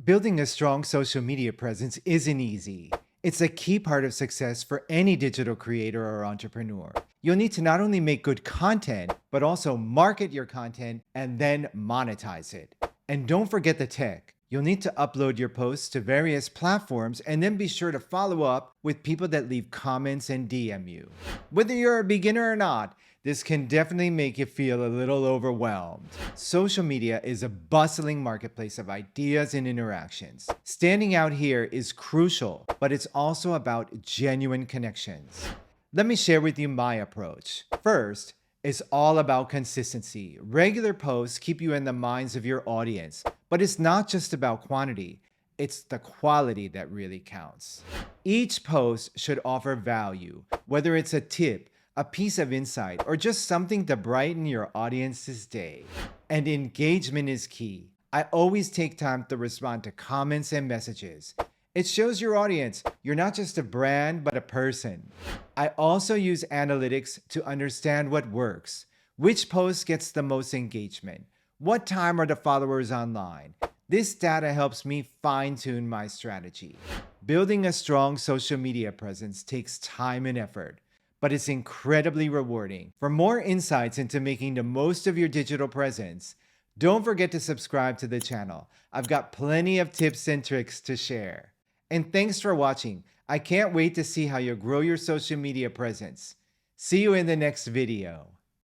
Building a strong social media presence isn't easy. It's a key part of success for any digital creator or entrepreneur. You'll need to not only make good content, but also market your content and then monetize it. And don't forget the tech. You'll need to upload your posts to various platforms and then be sure to follow up with people that leave comments and DM you. Whether you're a beginner or not, this can definitely make you feel a little overwhelmed. Social media is a bustling marketplace of ideas and interactions. Standing out here is crucial, but it's also about genuine connections. Let me share with you my approach. First, it's all about consistency. Regular posts keep you in the minds of your audience, but it's not just about quantity. It's the quality that really counts. Each post should offer value, whether it's a tip, a piece of insight, or just something to brighten your audience's day. And engagement is key. I always take time to respond to comments and messages. It shows your audience you're not just a brand, but a person. I also use analytics to understand what works. Which post gets the most engagement? What time are the followers online? This data helps me fine-tune my strategy. Building a strong social media presence takes time and effort, but it's incredibly rewarding. For more insights into making the most of your digital presence, don't forget to subscribe to the channel. I've got plenty of tips and tricks to share. And thanks for watching. I can't wait to see how you grow your social media presence. See you in the next video.